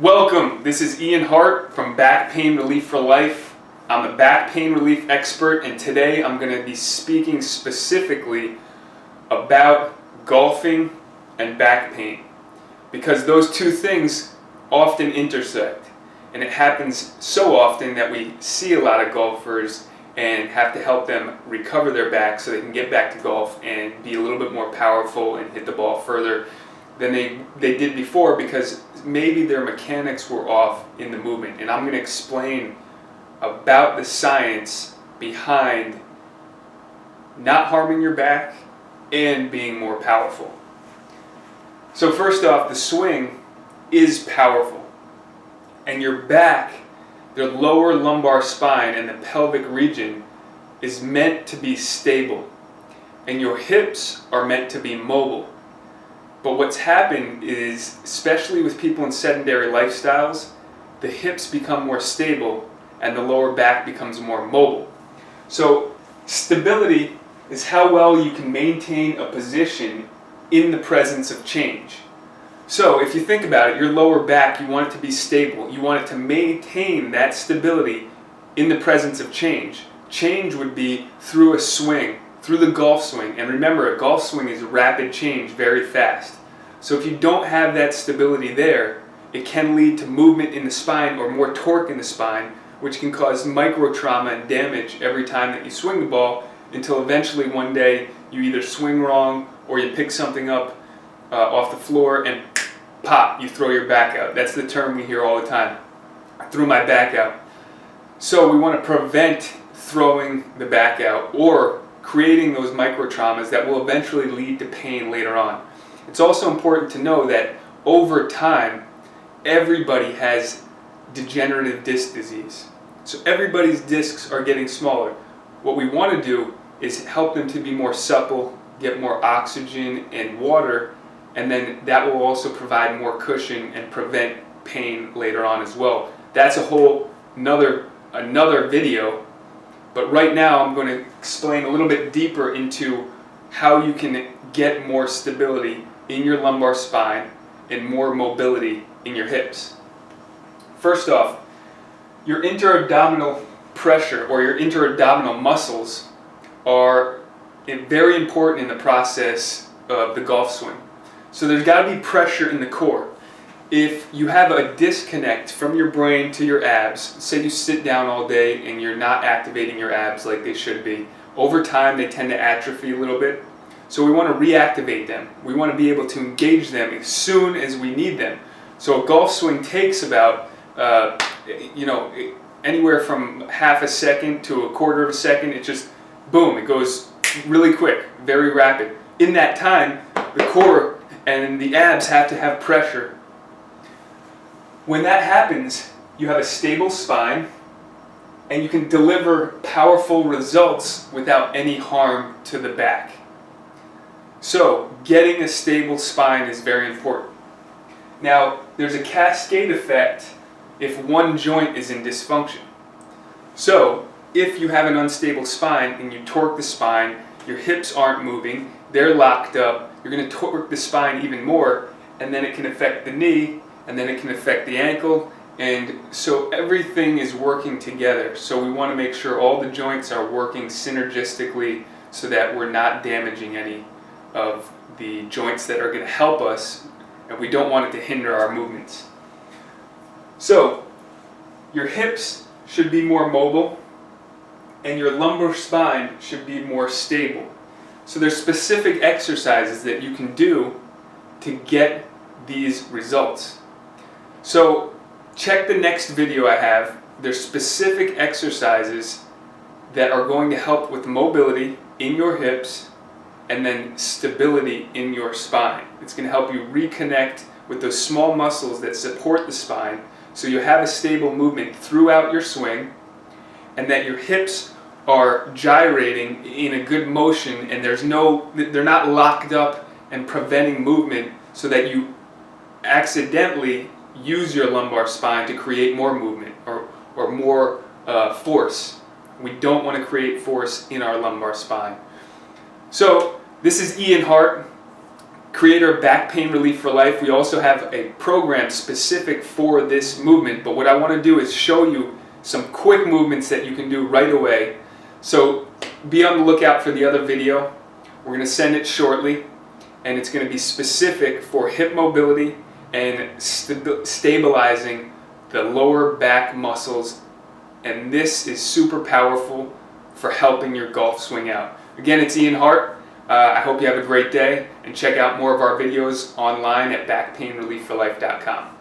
Welcome, this is Ian Hart from Back Pain Relief for Life. I'm a back pain relief expert, and today I'm going to be speaking specifically about golfing and back pain, because those two things often intersect, and it happens so often that we see a lot of golfers and have to help them recover their back so they can get back to golf and be a little bit more powerful and hit the ball further than they did before, because maybe their mechanics were off in the movement. And I'm going to explain about the science behind not harming your back and being more powerful. So first off, the swing is powerful, and your back, the lower lumbar spine and the pelvic region, is meant to be stable, and your hips are meant to be mobile. But what's happened is, especially with people in sedentary lifestyles, the hips become more stable and the lower back becomes more mobile. So stability is how well you can maintain a position in the presence of change. So if you think about it, your lower back, you want it to be stable. You want it to maintain that stability in the presence of change. Change would be through a swing, through the golf swing. And remember, a golf swing is rapid change, very fast. So if you don't have that stability there, it can lead to movement in the spine or more torque in the spine, which can cause micro trauma and damage every time that you swing the ball, until eventually one day you either swing wrong or you pick something up off the floor and pop, you throw your back out. That's the term we hear all the time. I threw my back out. So we want to prevent throwing the back out or creating those micro traumas that will eventually lead to pain later on. It's also important to know that over time, everybody has degenerative disc disease. So everybody's discs are getting smaller. What we want to do is help them to be more supple, get more oxygen and water, and then that will also provide more cushion and prevent pain later on as well. That's a whole another video, but right now I'm going to explain a little bit deeper into how you can get more stability in your lumbar spine and more mobility in your hips. First off, your interabdominal pressure or your interabdominal muscles are very important in the process of the golf swing. So there's got to be pressure in the core. If you have a disconnect from your brain to your abs, say you sit down all day and you're not activating your abs like they should be, over time they tend to atrophy a little bit. So we want to reactivate them. We want to be able to engage them as soon as we need them. So a golf swing takes about anywhere from half a second to a quarter of a second. It just, boom, it goes really quick, very rapid. In that time, the core and the abs have to have pressure. When that happens, you have a stable spine and you can deliver powerful results without any harm to the back. So getting a stable spine is very important. Now, there's a cascade effect if one joint is in dysfunction. So if you have an unstable spine and you torque the spine, your hips aren't moving, they're locked up, you're going to torque the spine even more, and then it can affect the knee, and then it can affect the ankle, and so everything is working together. So we want to make sure all the joints are working synergistically so that we're not damaging any of the joints that are going to help us, and we don't want it to hinder our movements. So your hips should be more mobile and your lumbar spine should be more stable. So there's specific exercises that you can do to get these results. So check the next video I have. There's specific exercises that are going to help with mobility in your hips and then stability in your spine. It's going to help you reconnect with those small muscles that support the spine, so you have a stable movement throughout your swing, and that your hips are gyrating in a good motion, and they're not locked up and preventing movement, so that you accidentally use your lumbar spine to create more movement or more force. We don't want to create force in our lumbar spine. So this is Ian Hart. creator of Back Pain Relief for Life. We also have a program specific for this movement, but what I want to do is show you some quick movements that you can do right away. So be on the lookout for the other video. We're going to send it shortly, and it's going to be specific for hip mobility and stabilizing the lower back muscles, and this is super powerful for helping your golf swing out. Again, it's Ian Hart. I hope you have a great day, and check out more of our videos online at backpainrelief4life.com.